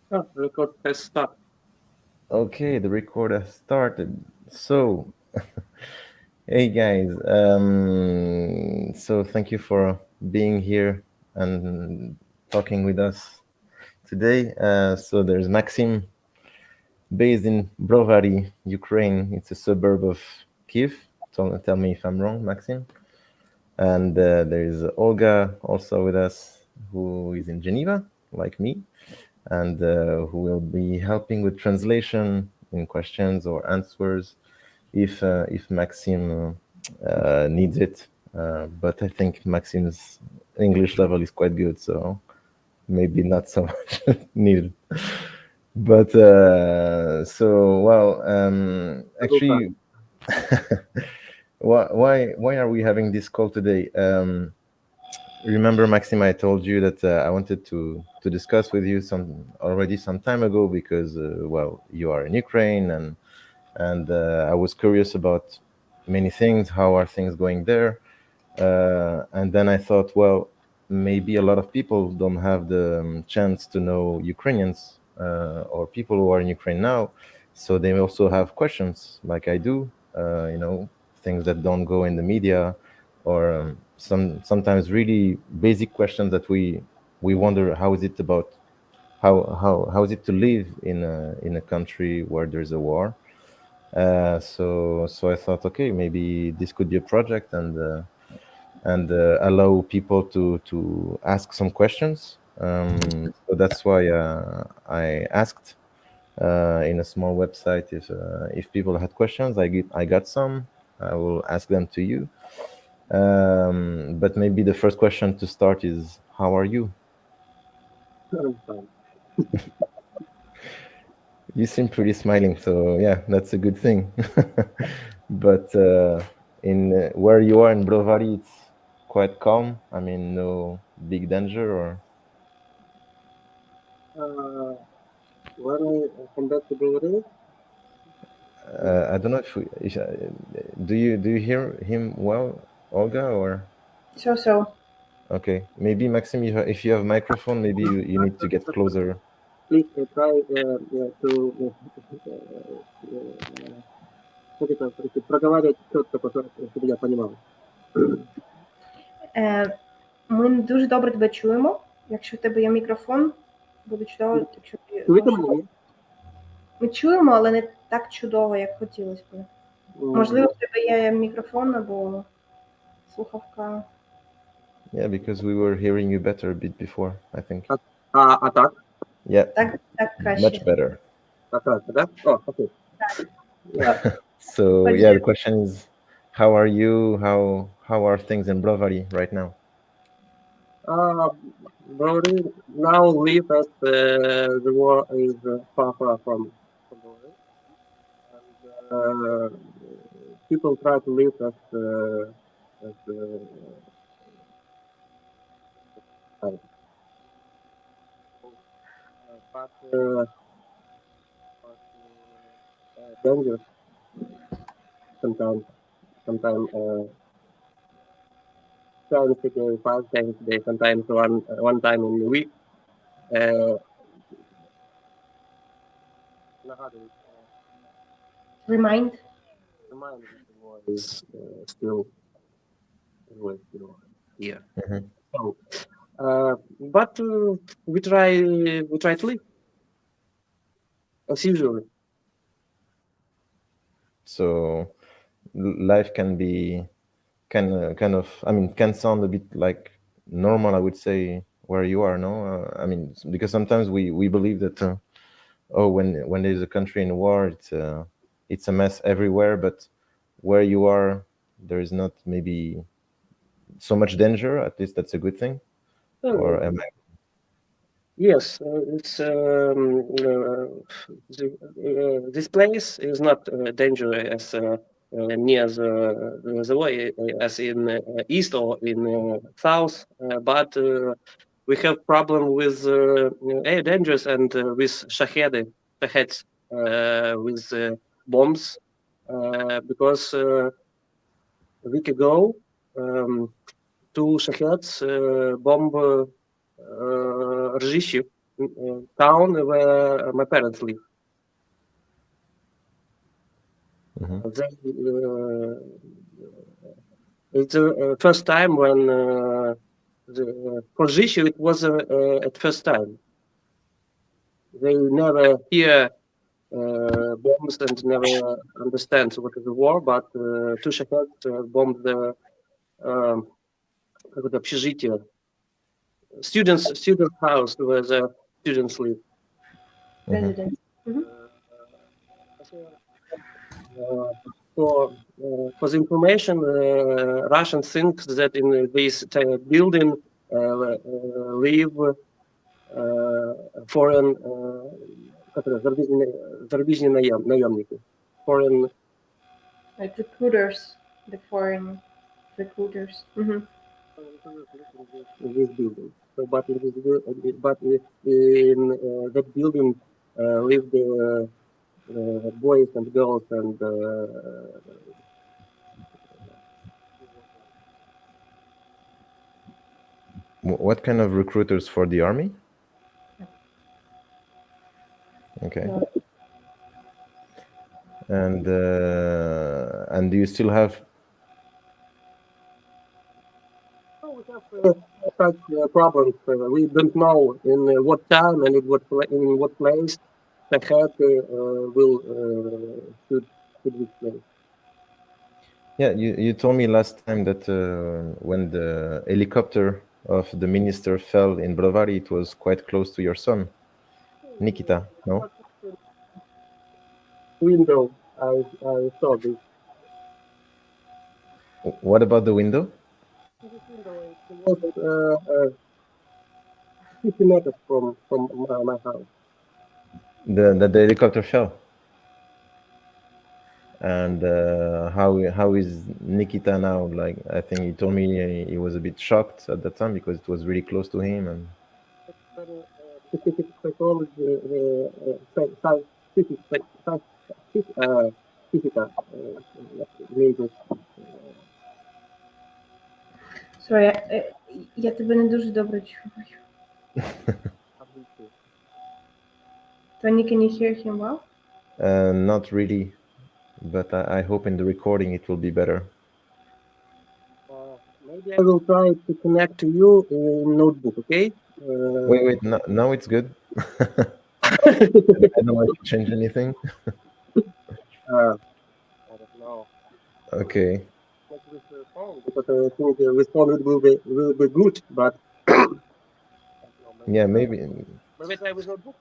Oh, record has started. Okay, the record has started. So, hey guys, so thank you for being here and talking with us today. So there's Maxime, based in Brovary, Ukraine. It's a suburb of Kiev. Tell me if I'm wrong, Maxime. And there's Olga also with us, who is in Geneva, like me, and who will be helping with translation in questions or answers if Maxime needs it. But I think Maxime's English level is quite good, so maybe not so much needed. But actually, why are we having this call today? Remember, Maxime, I told you that I wanted to discuss with you some time ago because you are in Ukraine, and I was curious about many things. How are things going there? And then I thought, well, maybe a lot of people don't have the chance to know Ukrainians or people who are in Ukraine now, so they also have questions like I do. Things that don't go in the media, or sometimes really basic questions that we wonder how is it about how is it to live in a country where there's a war. So I thought, okay, maybe this could be a project and allow people to ask some questions. So that's why I asked in a small website if people had questions. I got some. I will ask them to you. But maybe the first question to start is, how are you? I'm fine. You seem pretty smiling, so yeah, that's a good thing. But in where you are in Brovary, it's quite calm. I mean, no big danger, or Uh, when I come back to Brovary, I don't know if do you hear him well, Olga, or So. okay, maybe Maxim, if you have microphone, maybe you need to get closer. please try to как это, проговаривать четко, чтобы я понимал. Ми не дуже добре тебе чуємо. Якщо в тебе є мікрофон, буде чудово, якщо ти Чуєте зможеш. мене? Ні? Ми чуємо, але не так чудово, як хотілося б. Можливо, в тебе є мікрофон або слухавка. Yeah, because we were hearing you better a bit before, I think. А так? Yeah, Так краще. much better. Так, да? О, окей. Yeah. So yeah, the question is, how are you? How are things in Brovary right now? Brovary now live as the war is far from Brovary. And people try to live as but dangerous sometimes. Sometimes 7 days, 5 days a day. Sometimes one time in a week. Uh, нагадують, Remind. remind that the war is still here. Mhm. So, but we try to live as usual. So life can sound a bit like normal, I would say, where you are. No, I mean, because sometimes we believe that when there's a country in war, it's a mess everywhere, but where you are, there is not maybe so much danger. At least that's a good thing. Or am I? Yes, it's this place is not dangerous near the way as in east or in south, but we have problem with air dangers and with shaheds with bombs because a week ago two shaheds bomb Ржищев town where my parents live. It's the first time when for Zhishu it was at first time. They never hear bombs and never understand what is the war, but two shaheds bombed the общежитие, students house where the students live. Residence. For the information, Russians think that in this building live foreign зарубежные наемники, foreign like recruiters, the foreign recruiters. In this building. So, but in that building live the boys and girls and What kind of recruiters for the army? Okay. And do you still have? we have such problems. We don't know in what time and in what place the head will should be placed. Yeah, you told me last time that when the helicopter of the minister fell in Brovary, it was quite close to your son, Nikita, no? Window, I saw this. What about the window? It was 50 meters from my house. The helicopter fell. And how is Nikita now? Like, I think he told me he was a bit shocked at that time because it was really close to him. And specific psychology, Sorry, я тебе не дуже добре чую. Tony, can you hear him well? Not really, but I hope in the recording it will be better. Maybe I will try to connect to you in notebook, okay? Wait, now it's good. I don't want to change anything. I don't know. Okay. With the phone, because I think with phone it will be good, but Yeah, maybe. maybe try with notebook.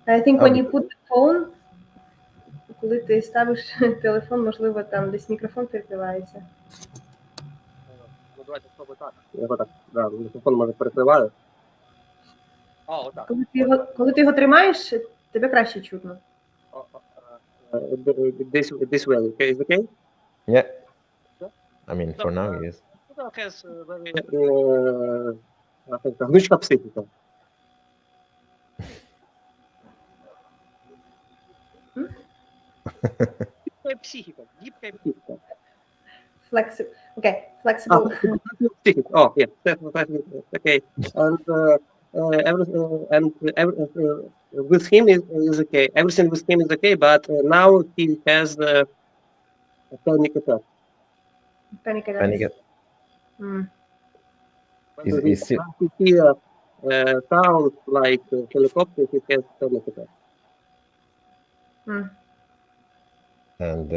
I think when you put the phone, коли ти ставиш телефон, можливо, там десь мікрофон перекривається. Ну, давайте спробуй так. Я так, да, мікрофон може перекриваю. Отак. Коли ти його тримаєш, тебе краще чутно. This way, okay? Is okay? Yeah. I mean, for now, yes. Has very гнучка психіка. Психіка, гибкая психіка. Flexible. Okay, flexible. Oh, yeah, okay. And with him is okay. Everything with him is okay, but now he has panic attack. Panic attack. Panic attack. When he hear sounds like helicopter, he has panic attack. And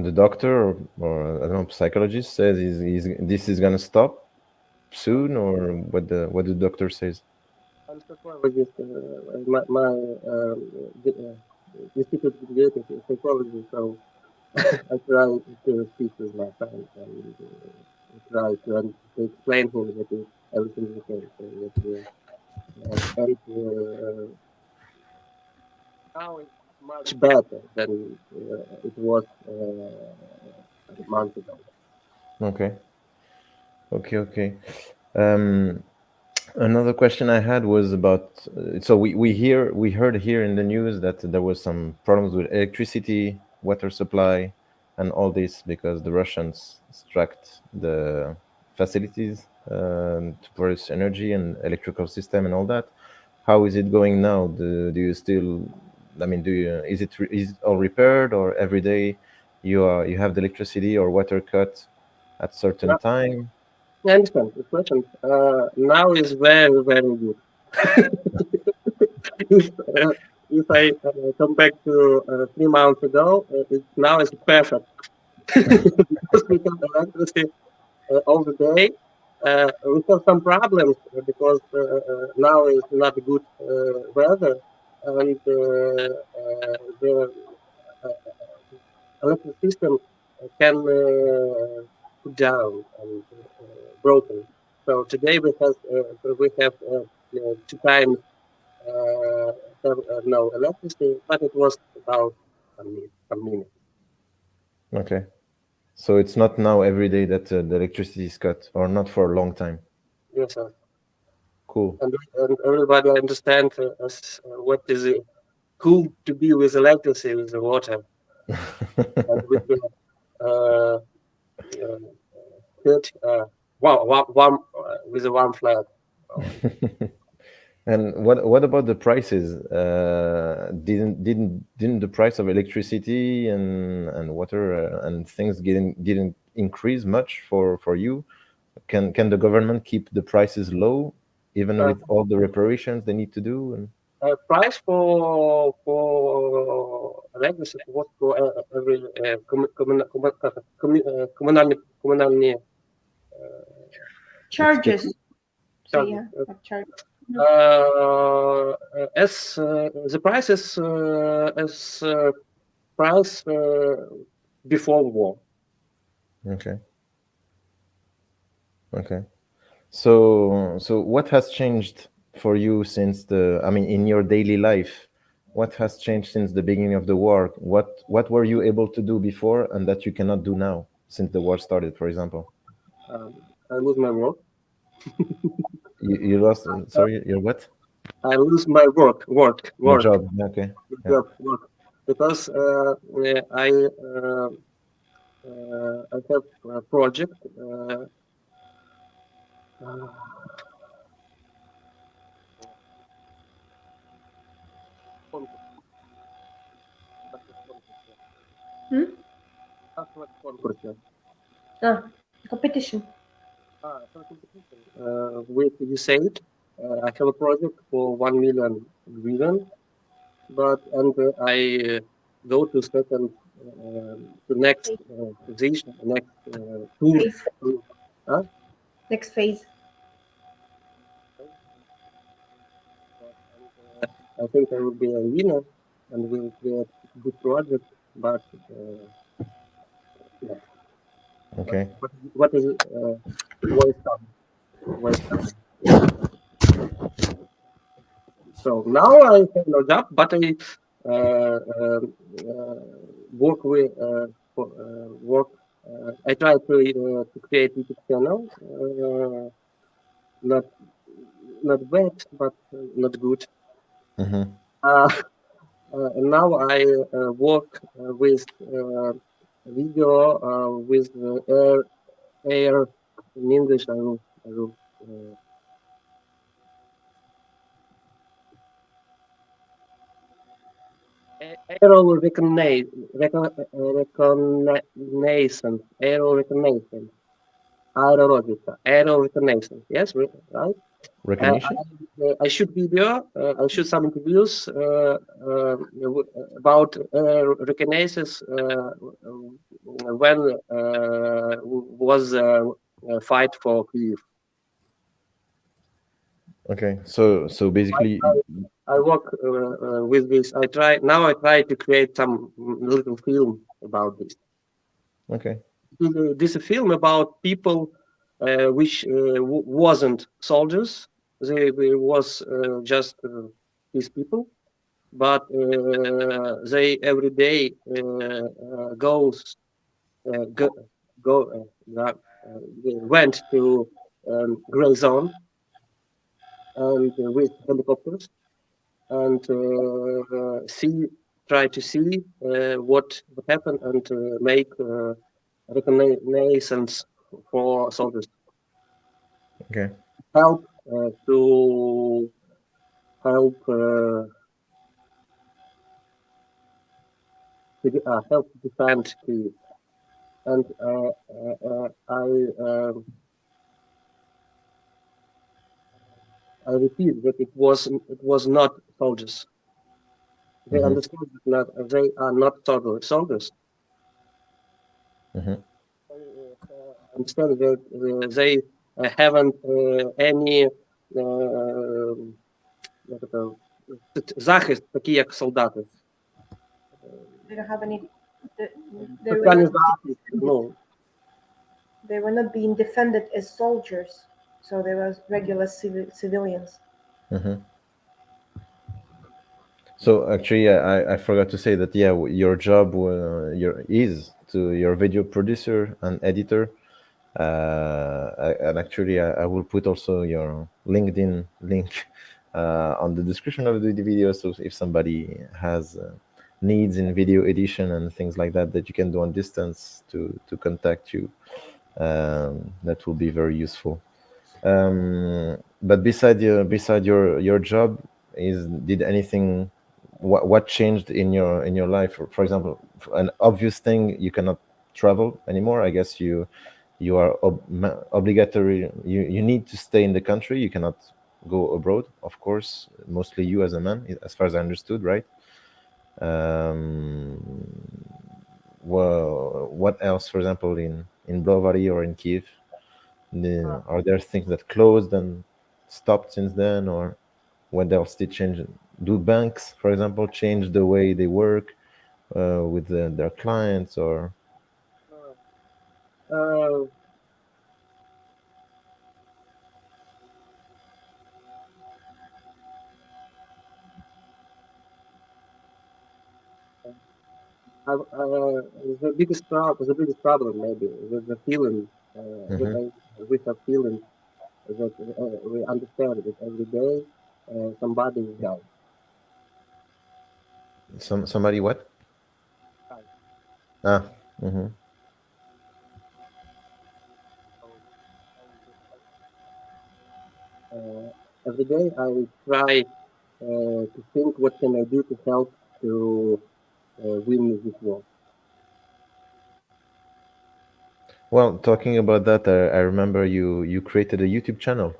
the doctor or I don't know, psychologist says this is gonna stop soon, or what the doctor says? I'm psychologist. My institute graduate in psychology, so I try to speak with my friend and try to explain him that everything is okay. So now it's much better than it was a month ago. Okay. Another question I had was about. So we heard here in the news that there was some problems with electricity, water supply, and all this because the Russians struck the facilities to produce energy and electrical system and all that. How is it going now? Do you still? I mean, is it all repaired, or every day you have the electricity or water cut at certain Yeah, time? I understand the question. Now is very, very good. if, if I come back to 3 months ago, now is perfect because we have electricity all the day. We have some problems because now is not good weather, and the electric system can put down and broken. So today we have 2 times have no electricity, but it was about some minutes. Okay, so it's not now every day that the electricity is cut, or not for a long time. Yes, sir. Cool. And everybody understand what is it cool to be with electricity with the water and with the uh, uh, heat, warm with a warm flat. Oh, And what about the prices? Didn't the price of electricity and water and things didn't increase much for you? Can the government keep the prices low even uh, with all the reparations they need to do? And price for electricity was for every коммунальные Charges. So charges. yeah, like charges. As the price is as price before war. okay, okay. So what has changed for you since I mean, in your daily life? What has changed since the beginning of the war? What were you able to do before and that you cannot do now since the war started, for example? I lose my work. You lost, sorry, your what? I lose my Your work, job. Okay. Yeah. job, work, because I have a project. Uh, Hmm? конкурсе. Competition. For competition. With USAID, I have a project for 1 million hryvnia, but I go to second, the next position, next tour. Phase. Huh? Next phase. I think I will be a winner and will create good project, but yeah. Okay. What is waste time? Waste time. So now I have no job, but I uh, um, uh, work with for, work. I try to create YouTube channel. Not not bad, but not good. Mm-hmm. Uh, Now I work with video with air in English. I will aerial reconnaissance, aerial reconnaissance. Yes, right. Recognition. I shoot video. I shoot some interviews about reconnaissance when was a fight for Kyiv. Okay. So basically, I work with this. I try to create some little film about this. okay. This is a film about people which wasn't soldiers. They was just these people, but they every day goes go, they went to gray zone and with helicopters and try to see what happened and make reconnaissance for soldiers. Okay. help to help help defend Kyiv. And I repeat that it was not soldiers. They Mhm. understood that they are not soldiers. Mhm. Understand that they haven't any як это, захист, такі як солдати. They don't have any. They were Соціальний not. захист, ну, They were not being defended as soldiers, so they were regular civilians. Mhm. So actually, I forgot to say that your job your video producer and editor, and actually I will put also your LinkedIn link on the description of the video. So if somebody has needs in video edition and things like that that you can do on distance to contact you, that will be very useful. But beside your job, did anything what changed in your life? For example, an obvious thing, you cannot travel anymore. I guess you are obligatory. You need to stay in the country. You cannot go abroad, of course. Mostly you as a man, as far as I understood, right? Um, well, what else? For example, in Brovary or in Kiev, are there things that closed and stopped since then, or what else did change? Do banks, for example, change the way they work with their clients, or? uh, the biggest problem maybe the feeling that Mhm. we have feeling that we understand that every day somebody is dying. Somebody what? Ah. Mm-hmm. Every day I try to think what can I do to help to win this war. Well, talking about that, I remember you created a YouTube channel,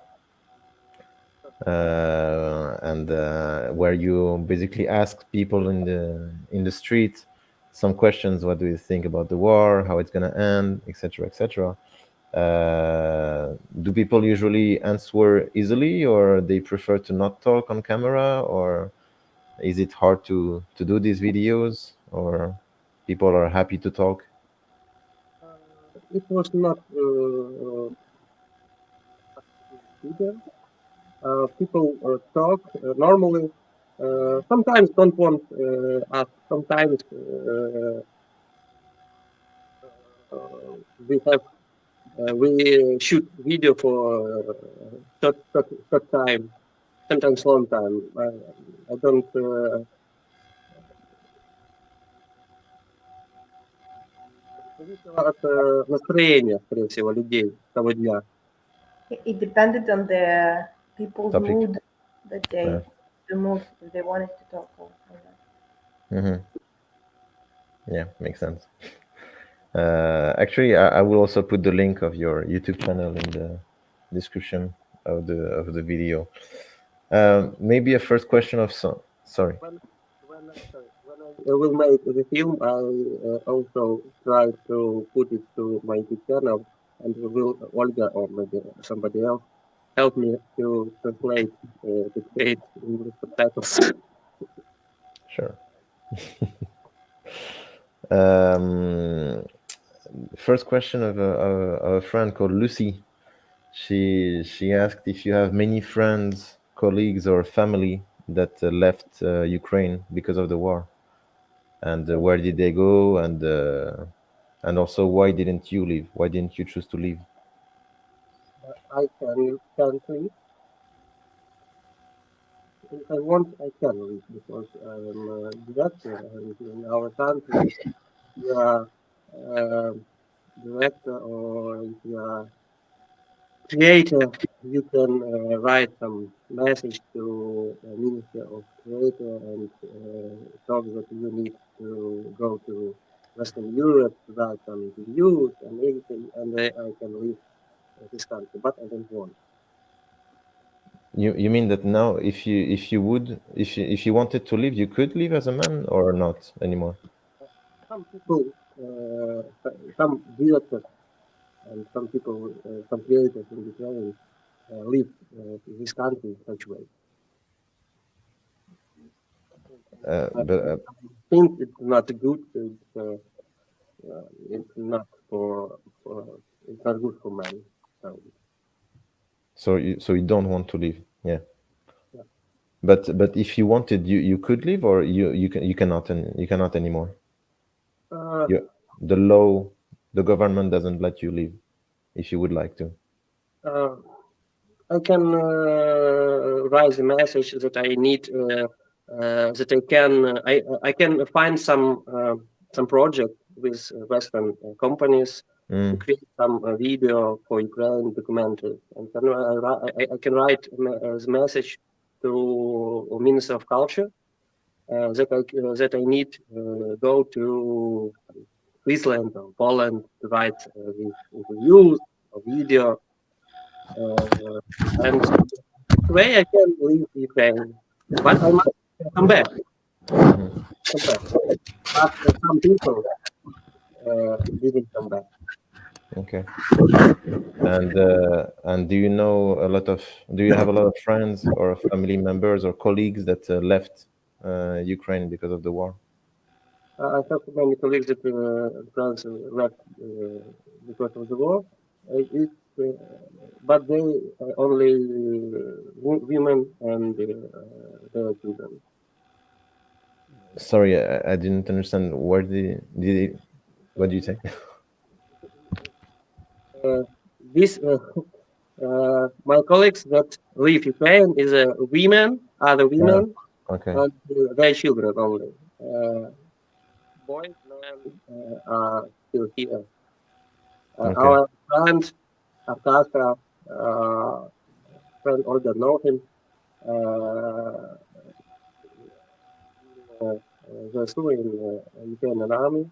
and where you basically ask people in the street some questions. What do you think about the war? How it's gonna end, etc., etc. Do people usually answer easily, or they prefer to not talk on camera, or is it hard to do these videos, or people are happy to talk? It was not easier. People talk normally. Sometimes don't want us. Sometimes we have we shoot video for short time. Sometimes long time. I don't. Зависело от настроения, скорее всего, людей того дня. It depended on the people's Topic. mood that day, Yeah. the mood if they wanted to talk or not. Mm-hmm. Yeah, makes sense. Actually, I will also put the link of your YouTube channel in the description of the video. Maybe a first question of sorry. When I will make the film, I also try to put it to my YouTube channel, and will Olga or maybe somebody else help me to translate, to create English subtitles. Sure. Um, First question of a friend called Lucie. She asked if you have many friends, colleagues, or family that left Ukraine because of the war, and where did they go, and also why didn't you leave? Why didn't you choose to leave? I can leave if I want. I can leave because I am a director, and in our country, you are director or if you are creator. you can write some message to Ministry of Creator and talk that you need to go to Western Europe to write some reviews and everything, and I can leave this country, but I don't want. You mean that now, if you wanted to leave, you could leave as a man or not anymore? Some people, some directors and some people, some creators in Ukraine leave this country in such way. But I think it's not good. It's not it's not good for men. so you don't want to leave, yeah. Yeah. But if you wanted, you could leave, or you cannot anymore. Uh, The law, the government doesn't let you leave if you would like to. I can write a message that I need that I can find some project with Western companies to create some video for Ukraine documentary, and then I can write the message to Minister of Culture that I need go to Switzerland or Poland to write these interviews or video. And this way I can leave Ukraine, but I must come back. But some people didn't come back. Okay. And do you know do you have a lot of friends or family members or colleagues that left Ukraine because of the war? I have many colleagues that France left because of the war. But they only women and their children. Sorry, I didn't understand. What do you say? My colleagues that leave Ukraine is other women, Okay. and their children only. Boys, men are still here. Okay. Our friend Arkasha, friend Olga know him. They're still in Ukrainian army.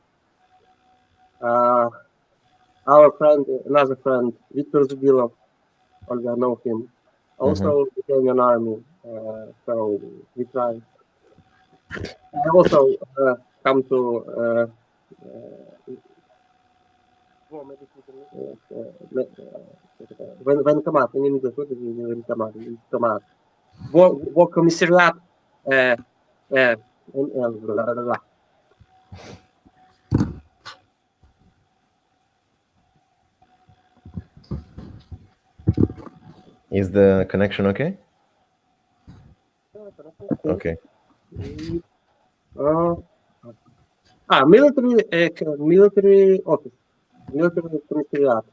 Our friend, another friend, Victor Zubilov, Olga know him, also Ukrainian army. So we try. I also come to военкомат, они не заходят в военкомат. Во комиссариат Is the connection okay? Okay. Military office, military commissariat,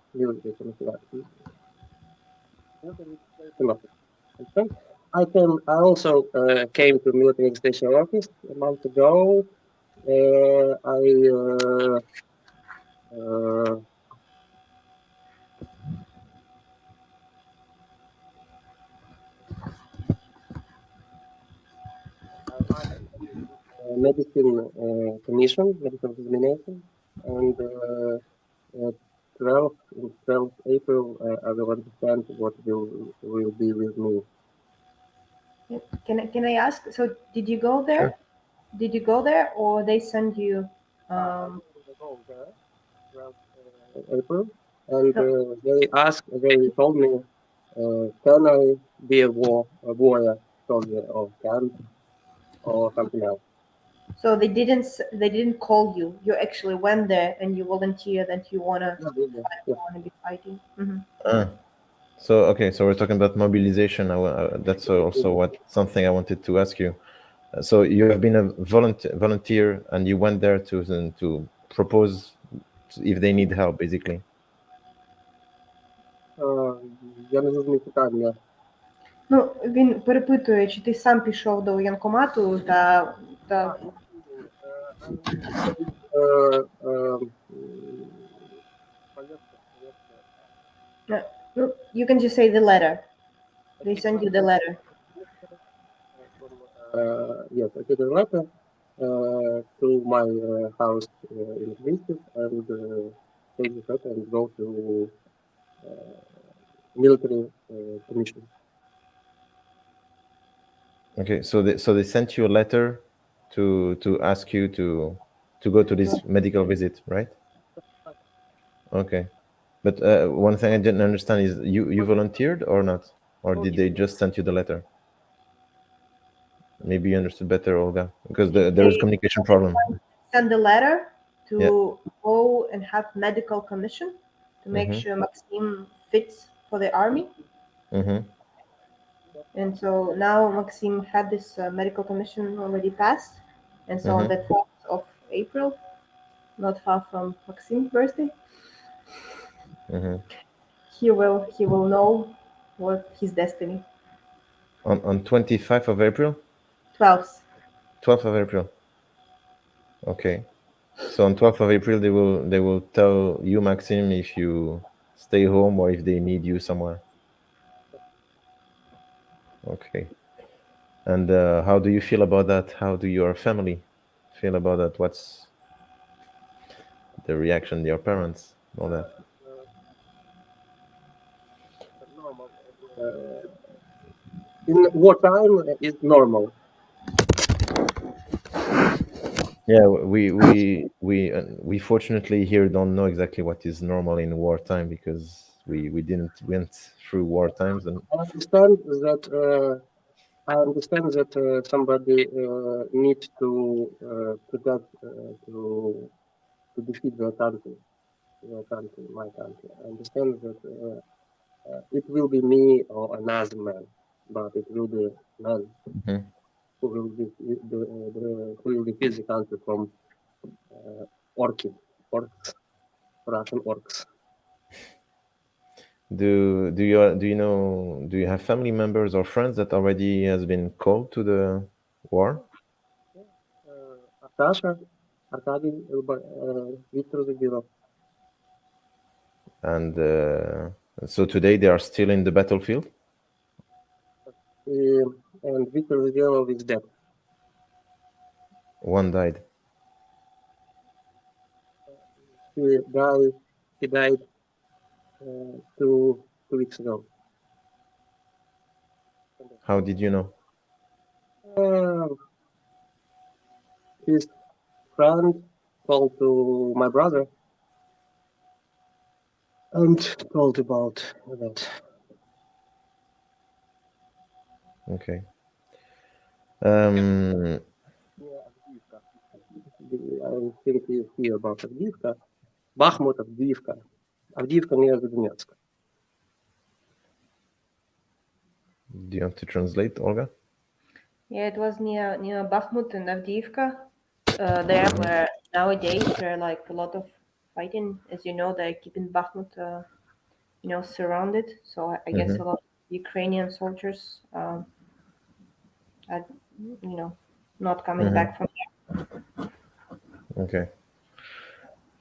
I also came to military station office a month ago. Medicine commission, medical examination, and 12th April I will understand what will be with me. Can I ask? So did you go there? Sure. Did you go there, or they send you? April, and they told me, can I be a warrior soldier or camp or something else. So they didn't call you. You actually went there and you volunteered and you wanna be fighting. Mm-hmm. So okay, so we're talking about mobilization. That's also something I wanted to ask you. So you have been a volunteer, and you went there to propose if they need help, basically. Я не зрозумів питання. Ну, він перепитує, чи ти сам пішов до воєнкомату та... You can just say the letter. They send you the letter. Yes, I did a letter to my house in Lucie and take the letter and go to military commission. Okay, so they sent you a letter to ask you to go to this medical visit, right? Okay, but one thing I didn't understand is you volunteered or not, or did they just send you the letter? Maybe you understood better, Olga, because there is communication problem. Send the letter to Yeah. go and have medical commission to make Mm-hmm. sure Maxime fits for the army. Mm-hmm. And so now Maxime had this medical commission already passed. And so on the 12th of April, not far from Maxime's birthday, Mm-hmm. he will know what his destiny. On 25th of April, 12th. 12th of April. Okay. So on 12th of April, they will tell you, Maxime, if you stay home or if they need you somewhere. Okay. And how do you feel about that? How do your family feel about that? What's the reaction of your parents? All that. Normal. In wartime, it's normal. Yeah, we fortunately here don't know exactly what is normal in wartime because we didn't went through war times and I understand that somebody needs to get to defeat my country. I understand that it will be me or another man, but it will be man Mhm. who will who will defeat the country from orcs, Russian orcs. Do you have family members or friends that already has been called to the war? Artasha, Arkady, Victor Zagirov, And so today they are still in the battlefield. and Victor Zagirov is dead. One died. He died. He died 2 weeks ago. How did you know? His friend called to my brother and told about that. Okay. Um, I think you hear about Avdiivka. Bakhmut, Avdiivka. Avdiivka near Donetsk. do you want to translate, Olga? Yeah, it was near Bakhmut and Avdiivka. There where nowadays there are like a lot of fighting. As you know, they're keeping Bakhmut, surrounded. So I guess a lot of Ukrainian soldiers are, not coming back from there. Okay.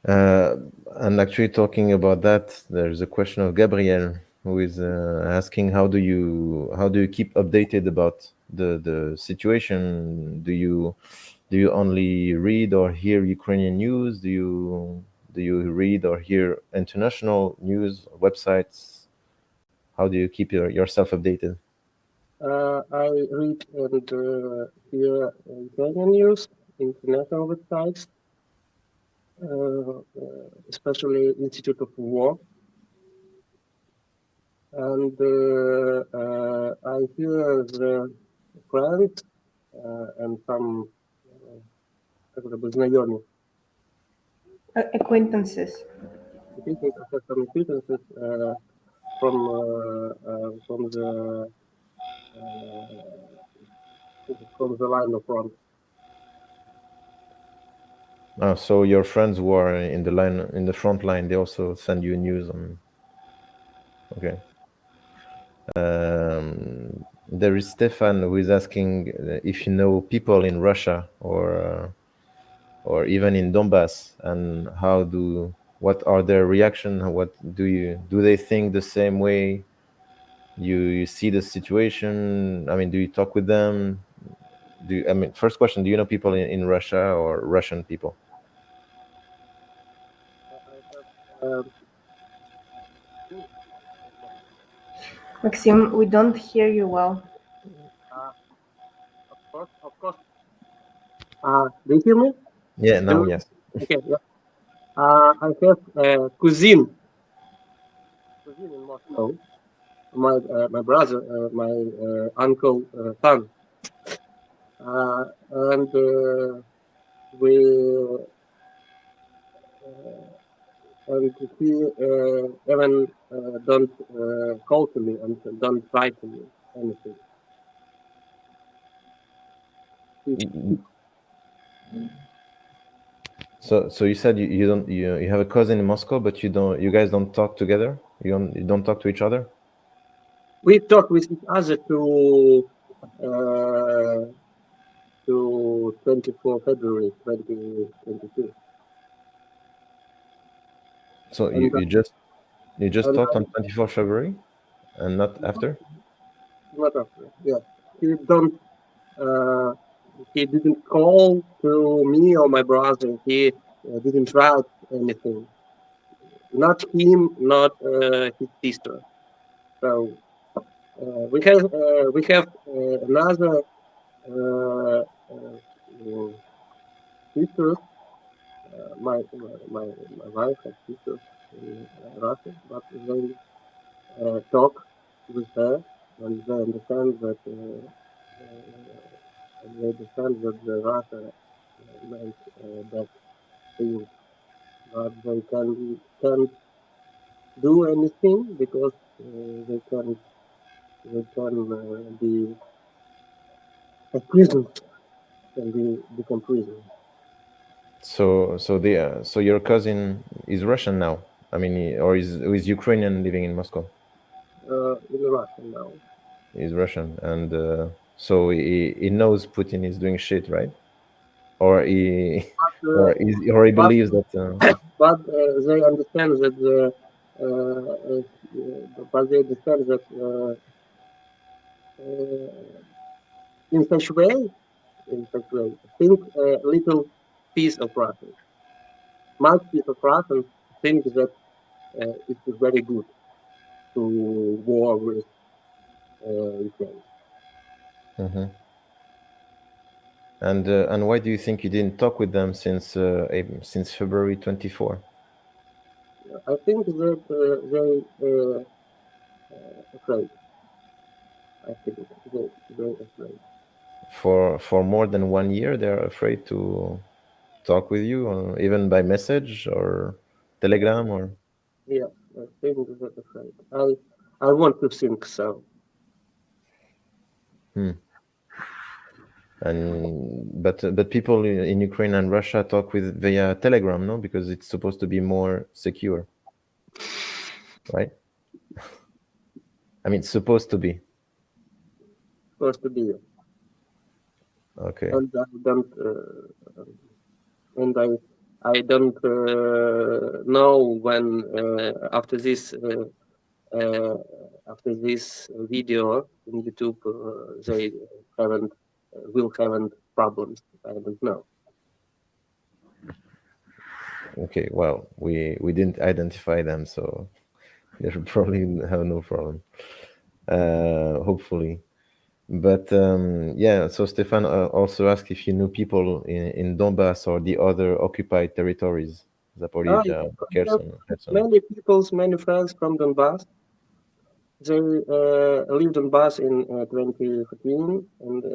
And actually, talking about that, there's a question of Gabriel who is asking how do you keep updated about the situation? Do you only read or hear Ukrainian news? Do you read or hear international news websites? How do you keep yourself updated? I read and hear Ukrainian news, international websites, especially Institute of War. And I hear the friends and some как это бы, знакомые. Acquaintances. I think I have some acquaintances from the line of front. So your friends who are in the front line, they also send you news on. Okay. There is Stefan who is asking if you know people in Russia or even in Donbass, and what are their reaction? What do they think the same way You see the situation. I mean, do you talk with them? First question: do you know people in Russia or Russian people? I have two in Moscow. Maxime, we don't hear you well. Uh, of course. Do you hear me? Yeah, now Do yes. okay. Yeah. I have cousin in Moscow. My brother, my uncle, son, uh, and we uh, and he even don't call to me and don't write to me anything. He, So you said you don't you have a cousin in Moscow, but you guys don't talk together. You don't talk to each other. we talk with each other uh, to 24 February 2022, So and you just and talked on 24 February and not after. not after. Yeah, he don't. Uh, he didn't call to me or my brother. He didn't write anything. Not him, not his sister. So we have another sister. My wife has sisters in Russia, but they talk with her and they understand that the Russia meant that thing, but they can't do anything because they can be imprisoned, can be become prisoner. So your cousin is Russian now. I mean, or is Ukrainian living in Moscow. In Russia now. He's Russian, and so he knows Putin is doing shit, right? Or he But or he but believes that. they understand that but they understand that in such way, think a little piece of Russian, much piece of Russian think that it is very good to war with Ukraine. Mhm. And why do you think you didn't talk with them since February 24? I think that they afraid. I think they afraid. For more than 1 year, they're afraid to talk with you, even by message or Yeah, Telegram or. yeah. I think they're afraid. I want to think so. Hmm. But people in Ukraine and Russia talk with via Telegram, no, because it's supposed to be more secure, right? I mean, it's supposed to be. Supposed to be, Okay. and I don't. And I don't know when uh, after this video in YouTube they haven't will haven't problems. I don't know. Okay. Well, we didn't identify them, so they should probably have no problem. Hopefully. But yeah, so Stefan also asked if you knew people in Donbass or the other occupied territories, Yeah, Zaporizhia, I have Kherson. many friends from Donbass. They lived in Donbass in 2014 and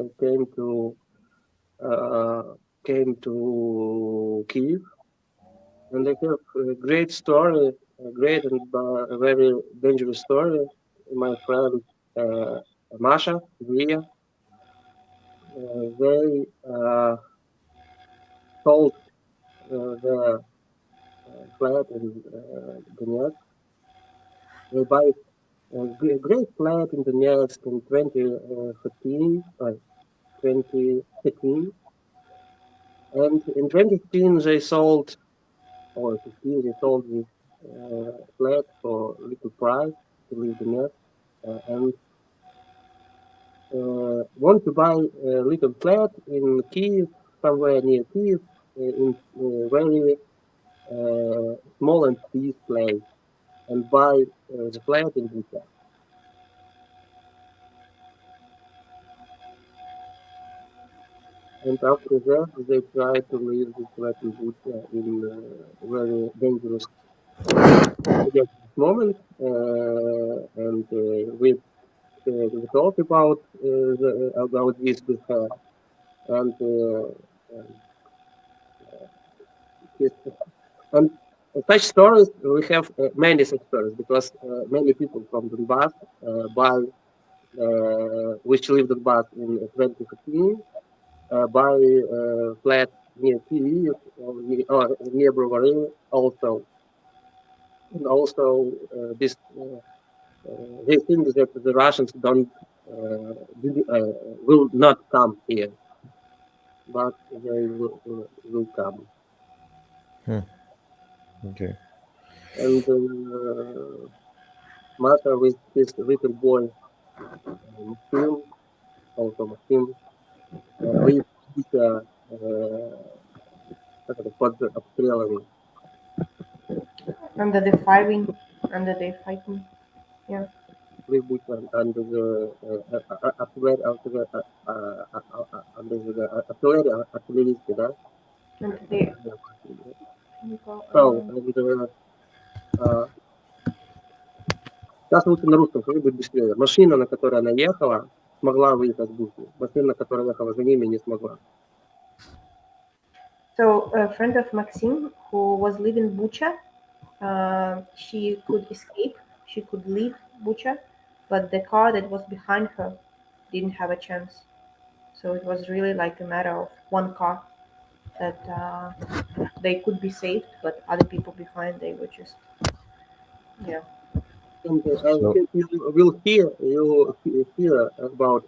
uh, came to Kiev, and they have a great story, a great and a very dangerous story. My friend uh, Masha, Via, they sold their flat in Donetsk. They buy a great flat in Donetsk in 2014, 2013, and in 2015 they sold, or 15 they sold this flat for little price to leave Donetsk. and want to buy a little flat in Kiev, somewhere near Kiev, in very small and peace place, and buy the flat in Butcha. And after that, they try to leave the flat in Butcha in a very dangerous moment, and we talk about this with her, and his, and such stories we have many such stories because many people from Donbass buy which lived in Donbass in 2015 buy flat near Kyiv or near Brovary also, and also this they think that the Russians don't will not come here, but they will come. Okay. And Masha with his little boy Maxime, also Maxime, live под обстрелами. Under the firing, under the fighting. Yeah. Live under the артиллерия, артиллерийский, да? Under the So, and сейчас лучше на русском скажу, будет быстрее. Машина, на которой она ехала, смогла выехать с Бучи. Машина, которая ехала за ними, не смогла. So a friend of Maxime who was living Butcha, she could escape. She could leave Butcha, but the car that was behind her didn't have a chance. So it was really like a matter of one car that they could be saved, but other people behind they were just yeah. And I think you will hear about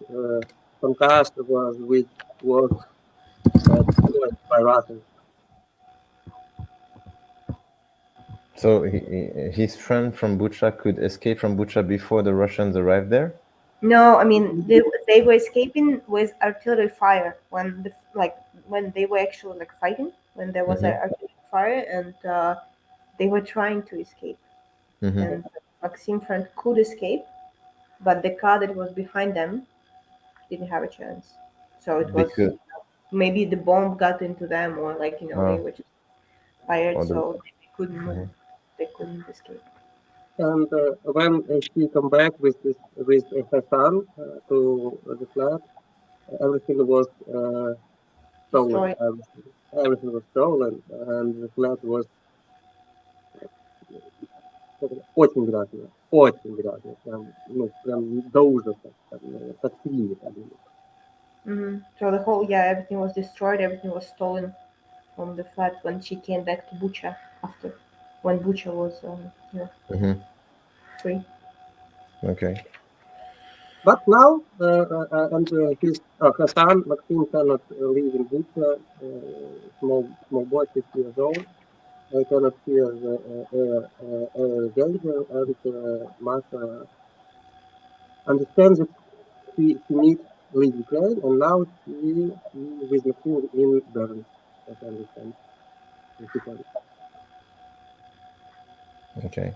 some customers which was destroyed by Russians. So his friend from Butcha could escape from Butcha before the Russians arrived there? No, I mean they were escaping with artillery fire when they were actually like fighting, when there was an artillery fire, and they were trying to escape. And Maxime friend could escape, but the car that was behind them didn't have a chance. So it was maybe the bomb got into them, or they were just fired, so they couldn't move. They couldn't escape. And when she come back with her son to the flat, everything was stolen. Everything was stolen, and the flat was очень грязно, очень грязно, прям до ужаса, как свиньи. So the whole everything was destroyed. Everything was stolen from the flat when she came back to Butcha after when Butcha was free. Okay. But now, and her son Maxime cannot live in Butcha. Small boy, 6 years old. I cannot hear the danger, and Masha understands that she needs to leave Ukraine, and now she with Maxime in Berlin. I understand. Okay.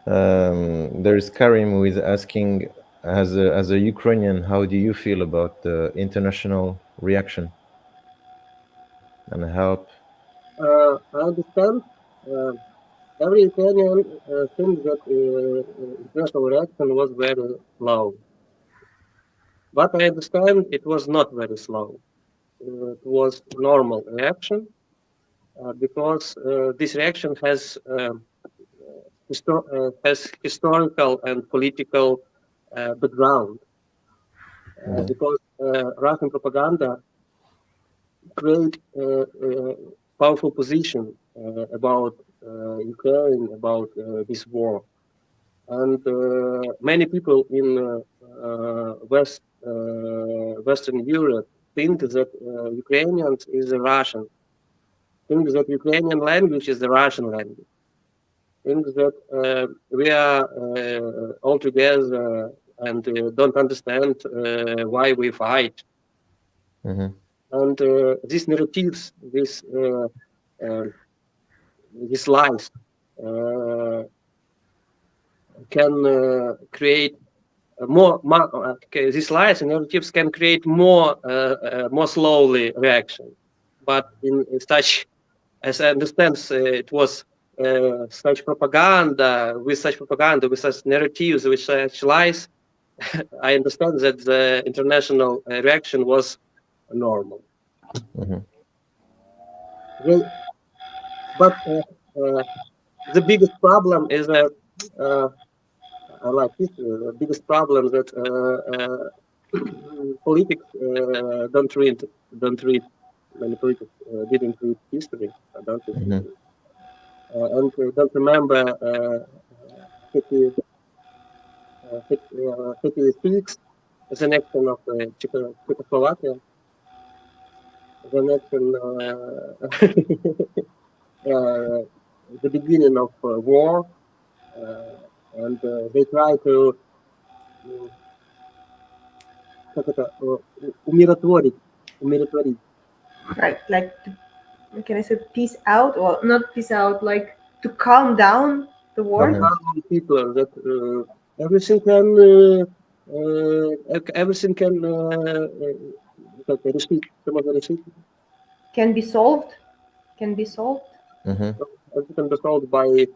There is Karim who is asking, as a Ukrainian, how do you feel about the international reaction and help? I understand. Every Ukrainian thinks that international reaction was very slow. But I understand it was not very slow. It was normal reaction because this reaction has historical and political background. Because Russian propaganda create powerful position about Ukraine, about this war. And many people in Western Europe think that Ukrainians is a Russian, think that Ukrainian language is the Russian language. thinks that we are all together and don't understand why we fight. Mm-hmm. And these narratives, these lies, can create okay, these lies and narratives can create more slowly reaction. But in such, as I understand, it was such propaganda, with such narratives, with such lies. I understand that the international reaction was normal. Mm-hmm. But the biggest problem is that I like this. The biggest problem that politics don't read. Many politics didn't read history. I don't read Mm-hmm. history, and don't remember 56, the annexion of Czechoslovakia, the annexion, the beginning of war, and they try to как это, умиротворить. Right, like can I say peace out, or not peace out, like to calm down the war? Mhm. Calm people that everything can как решить, все можно решить. Can be solved. Can be solved. Mhm. Everything can be solved by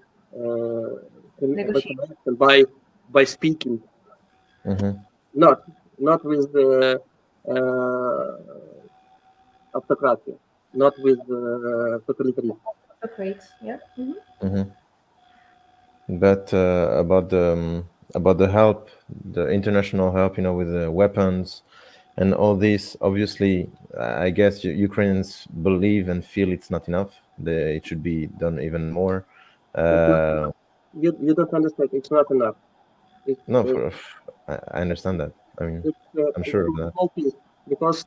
Negotiate. by speaking, Mhm. not with the autocracy, not with totalitarianism. Afraid. Yeah. Mhm. But about the help, the international help, with the weapons and all this, obviously, I guess Ukrainians believe and feel it's not enough. It should be done even more. It's not enough. You don't understand. It's not enough. It's No, I understand that. I mean, I'm it's sure a of that. small piece because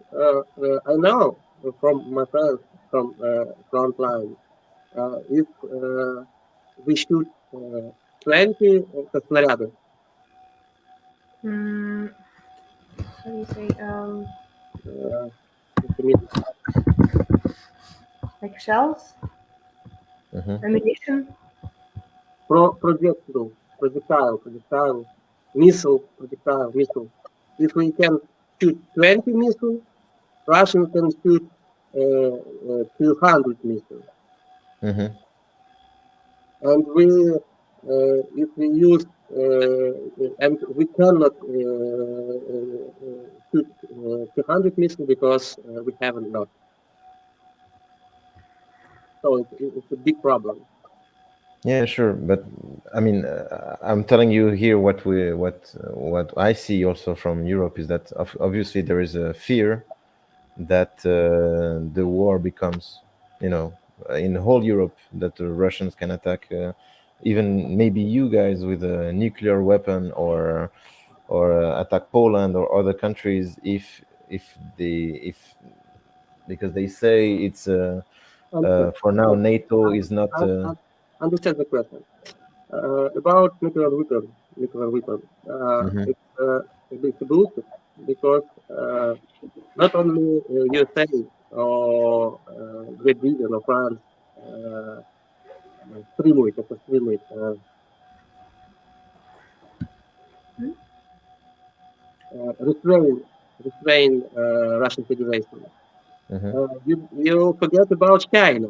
I know from my friends from front line if we shoot 20 снарядов, How do you say? it means Like shells, Mhm. ammunition. projectile, missile. If we can shoot 20 missiles, Russians can shoot 200 missiles. Mhm. And if we use, and we cannot shoot 200 missiles because we haven't enough. So it's a big problem. Yeah, sure, but I mean, I'm telling you here what I see also from Europe is that obviously there is a fear that the war becomes, in whole Europe, that the Russians can attack, even maybe you guys with a nuclear weapon, or attack Poland or other countries if because they say it's Understand. for now So NATO is not. I understand the question. About nuclear weapon. Mhm. It's a bullshit because not only USA or Great Britain or France стримует, restrain Russian Federation. Mhm. You forget about China.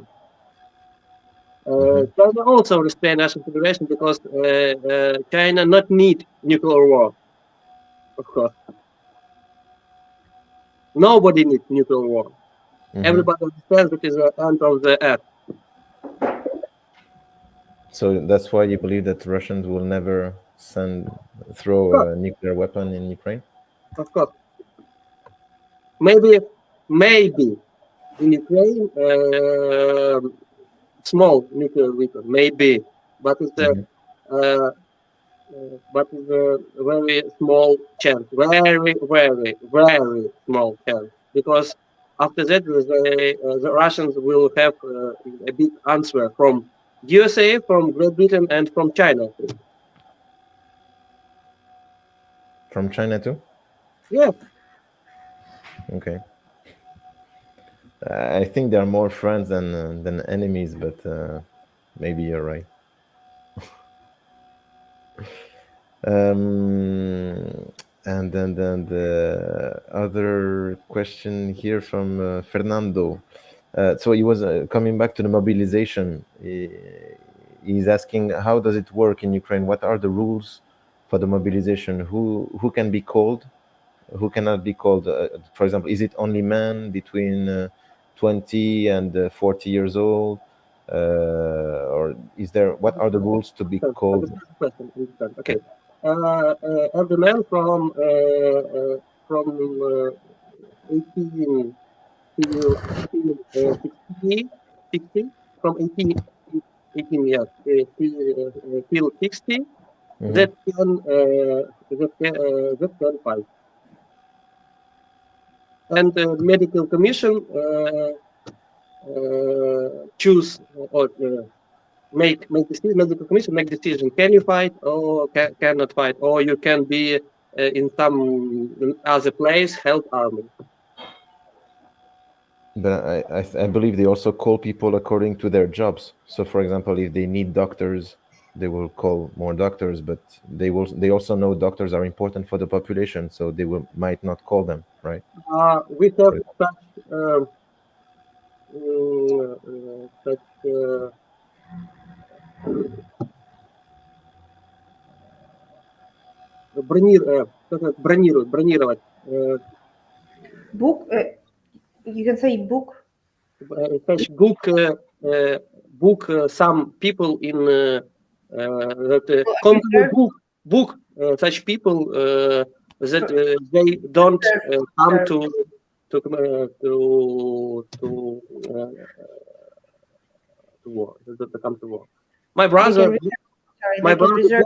Mhm. China also restrain Russian Federation because China not need nuclear war, of course. Nobody needs nuclear war. Mhm. Everybody understands it is the end of the earth. So that's why you believe that Russians will never throw Of course, a nuclear weapon in Ukraine? of course. Maybe in Ukraine, small nuclear weapon, maybe, but Mhm. uh, it's a very small chance, very small chance, because after that the Russians will have a big answer from USA, from Great Britain, and from China. From China too? Yeah. Okay. I think there are more friends than enemies, but maybe you're right. And then the other question here from Fernando. So he was coming back to the mobilization. He's asking, how does it work in Ukraine? What are the rules for the mobilization? Who can be called? Who cannot be called? For example, is it only men between 20 and 40 years old? Or is there? What are the rules to be called? Understand the question. Understand. Okay. And the man from 18 till 60, from 18 years till 60, that can fight. And the medical commission choose or make decision. Medical commission make decision. Can you fight or cannot fight, or you can be in some other place, help army. But I believe they also call people according to their jobs. So, for example, if they need doctors, they will call more doctors. But they also know doctors are important for the population, so they might not call them, right? We have such бронировать. Book. You can say book. Such book some people in that company book such people that they don't come to war. To come to war. My brother, my brother,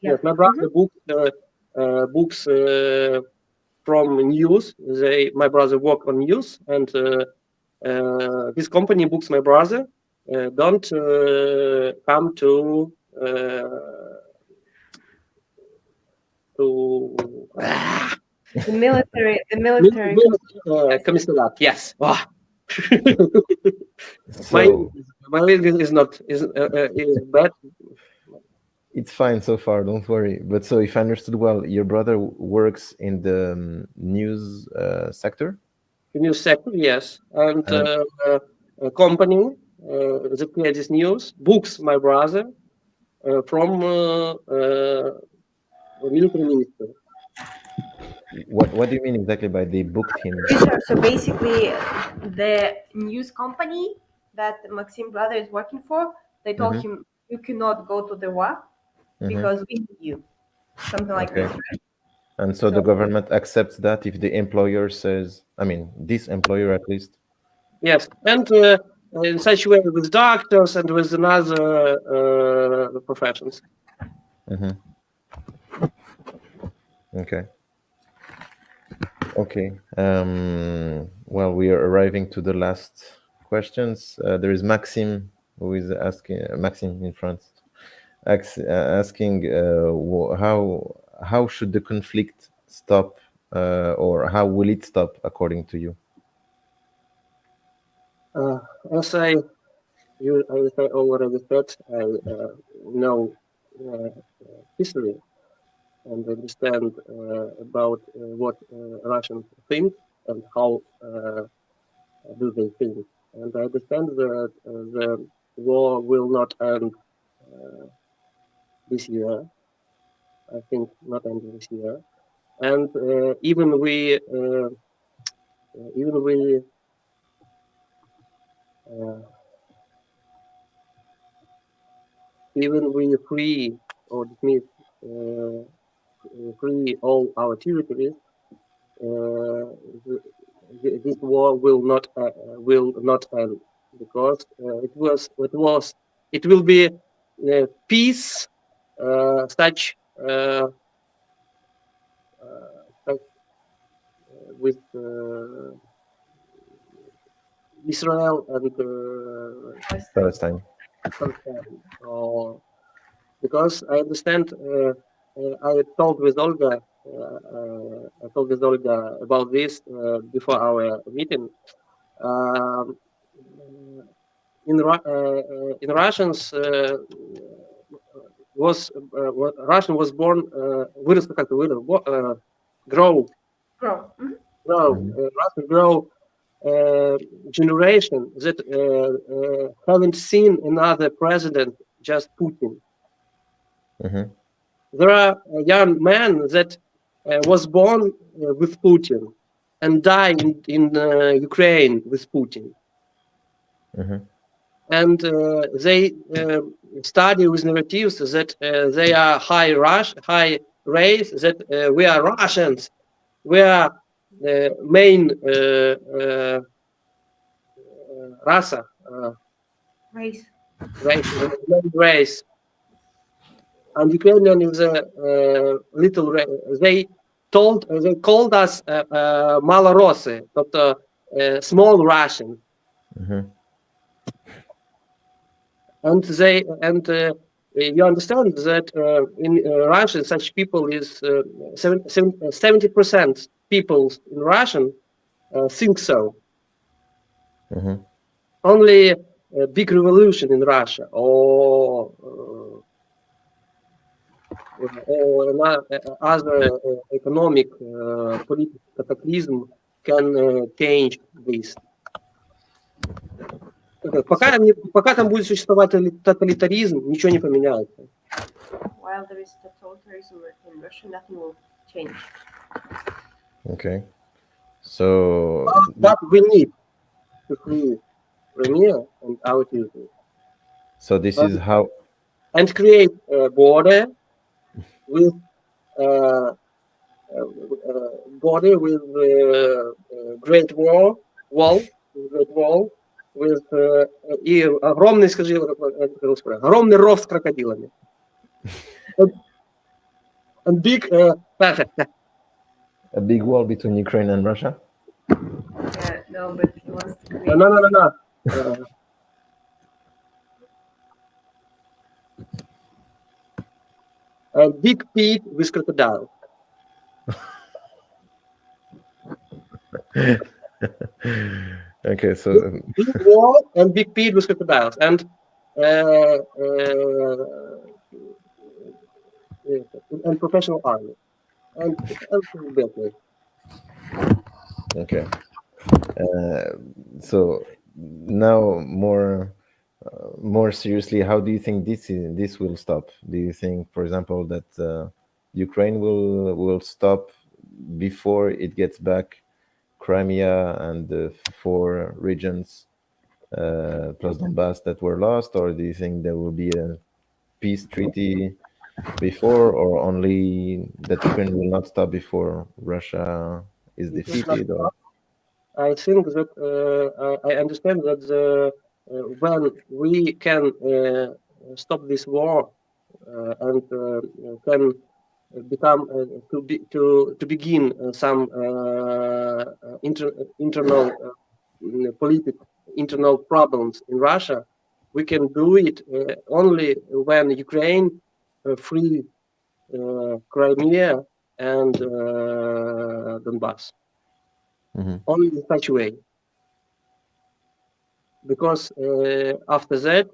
yes, my brother books from news. My brother work on news, and this company books my brother don't come to the military commissariat. Yes. Oh. So my English is bad. it's fine so far, don't worry. But so, if I understood well, your brother works in the news sector? The news sector, yes. And a company that creates news books my brother from military minister. What do you mean exactly by they booked him? So basically, the news company that Maxime brother is working for, they told him you cannot go to the war because we need you. Something like this, right? And so the government accepts that if the employer says, I mean, this employer at least. Yes, and in such way with doctors and with another professions. Okay. Okay. Well, we are arriving to the last questions. There is Maxime who is asking, Maxime in France, asking how should the conflict stop, or how will it stop according to you? As I already said, I know history and understand about what Russians think and how do they think. And I understand that the war will not end this year. I think not end this year. And even we free or dismiss free all our territories, this war will not end because it will be peace such with Israel and Palestine. concern. Because I understand. I talked with Olga. I talked with Olga about this before our meeting. Um, in Russians Russian was born вырос как-то вырос grow Grow. Russian grow generation that haven't seen another president, just Putin. There are young men that was born with Putin and die in Ukraine with Putin. And they study with narratives that they are high race, that we are Russians, we are main rasa, Race. race. And Ukrainian is a little race. They called us Malorosi, тобто small Russian. And you understand that in Russian such people is 70% people in Russian think so. Only a big revolution in Russia or other economic political cataclysm can change this. Пока там будет существовать тоталитаризм, ничего не поменяется. While there is totalitarianism in Russia, nothing will change. Okay. So. But we need to free Crimea and our territory. So this is how. And create a border with Great Wall, with и огромный, скажи, огромный ров с крокодилами. And big, a big wall between Ukraine and Russia? Yeah, no, but he wants to create... No. A big pit with crocodile. Okay, so big wall and big pit with crocodiles and professional army and better. Okay. So now more seriously, how do you think this will stop? Do you think, for example, that Ukraine will stop before it gets back Crimea and the 4 regions plus Donbass that were lost, or do you think there will be a peace treaty before, or only that Ukraine will not stop before Russia is defeated? Or I think that I understand that when we can stop this war and can become to begin some internal internal problems in Russia, we can do it only when Ukraine free Crimea and Donbass. Only in such a way, because after that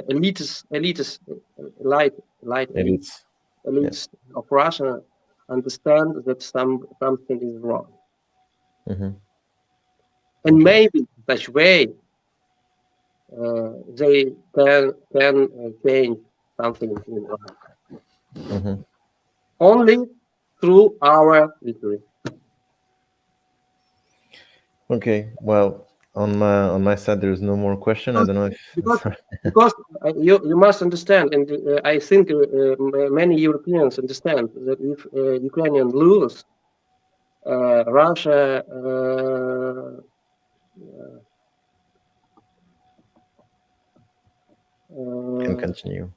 elites of Russia understand that something is wrong, and maybe in such way they can change something in Russia. Only through our victory. Okay, well, on my side there is no more question. I don't know if because you must understand, and I think many Europeans understand that if Ukrainian lose, Russia can continue.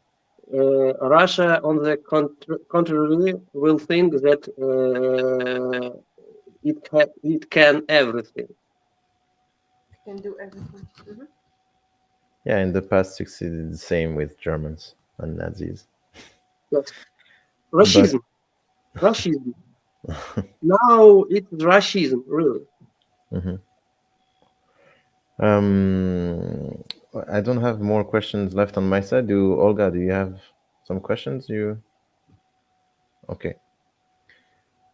Russia, on the contrary, will think that it can everything. Can do everything. Yeah, in the past succeeded the same with Germans and Nazis. Yes. But Racism. Racism. Now it's racism, really. mhm. um, I don't have more questions left on my side. Olga, do you have some questions? You okay?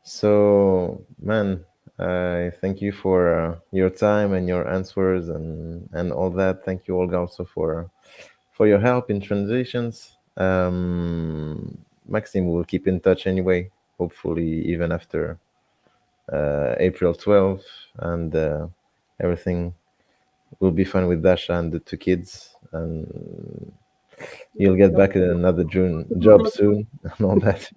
So, man, I thank you for your time and your answers and all that. Thank you, Olga, also for your help in transitions. Maxime will keep in touch anyway. Hopefully, even after April 12th, and everything will be fine with Dasha and the two kids, and you'll get back in another June job soon and all that.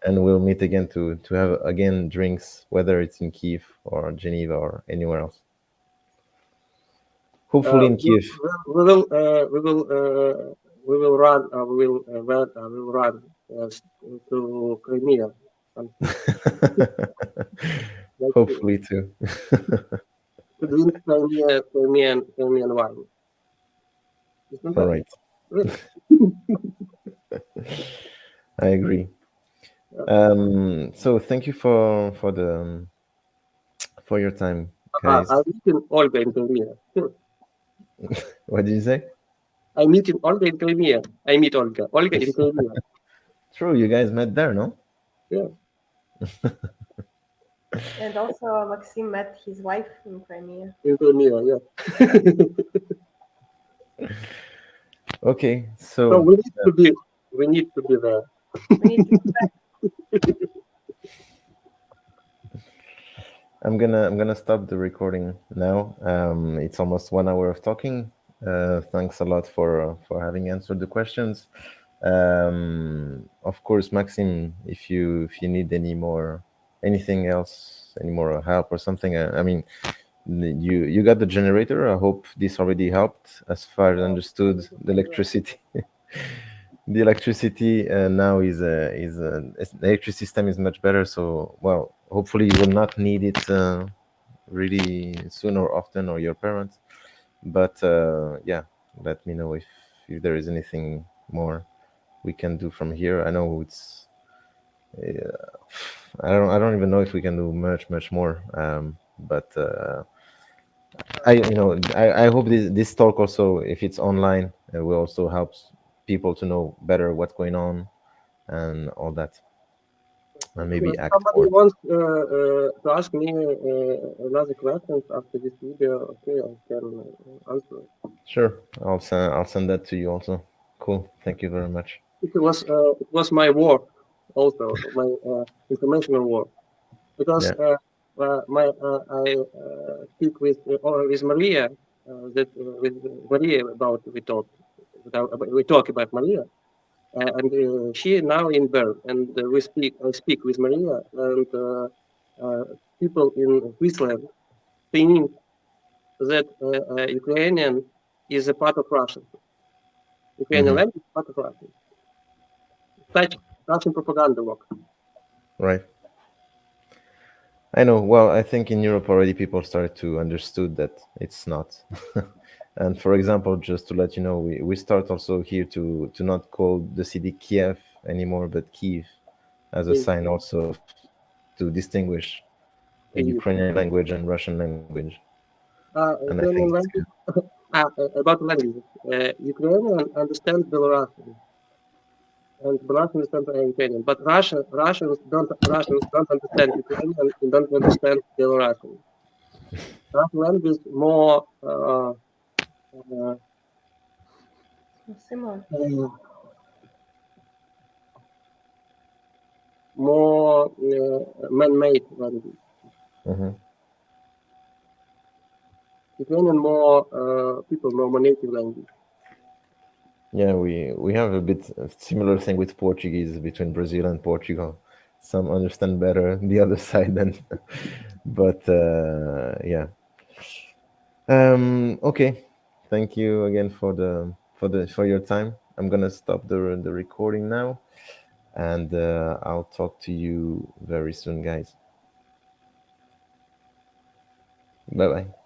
And we'll meet again to have again drinks, whether it's in Kiev or Geneva or anywhere else. Hopefully in Kiev. We will run. We will run to Crimea. Hopefully too. To drink Crimean wine. Isn't All that right, really? I agree. So thank you for your time, guys. I'm meeting Olga in Crimea. What did you say? I'm meeting Olga in Crimea. I meet Olga. Olga in Crimea. True, you guys met there, no? Yeah. And also, Maxime met his wife in Crimea. In Crimea. Yeah. Okay, So so we need to be. We need to be there. We need to I'm gonna stop the recording now. It's almost 1 hour of talking. Thanks a lot for having answered the questions. Of course, Maxime, if you need anything else, any more help or something, I mean, you got the generator. I hope this already helped. As far as I understood, the electricity. The electricity now the electricity system is much better. So, well, hopefully you will not need it really soon or often, or your parents. But yeah, let me know if there is anything more we can do from here. I know it's I don't even know if we can do much more. But I hope this talk also, if it's online, will also help people to know better what's going on and all that, and maybe act Somebody for. wants to ask me another question after this video. Okay, I can answer. Sure, I'll send that to you also. Cool. Thank you very much. It was my work, also my informational work, because Yeah. I speak with Maria with Maria about we talk about Maria, and she now in Bern, and I speak with Maria, and people in Switzerland think that Ukrainian is a part of Russian. Ukrainian Hmm. language is part of Russian. Such Russian propaganda work. Right. I know. Well, I think in Europe already people started to understood that it's not. And for example, just to let you know, we start also here to not call the city Kiev anymore, but Kiev, as a sign also to distinguish a Ukrainian language and Russian language. And I think Ukrainian it's good. language. About language. Ukrainian understands Belarusian, and Belarusian understands Ukrainian. But Russians don't understand Ukrainian and don't understand Belarusian. Russian language more similar. more man-made language. Hmm. Ukrainian more people more native language. Yeah, we have a bit of similar thing with Portuguese between Brazil and Portugal. Some understand better the other side than, but yeah. Okay. Thank you again for your time. I'm gonna stop the recording now, and I'll talk to you very soon, guys. Bye bye.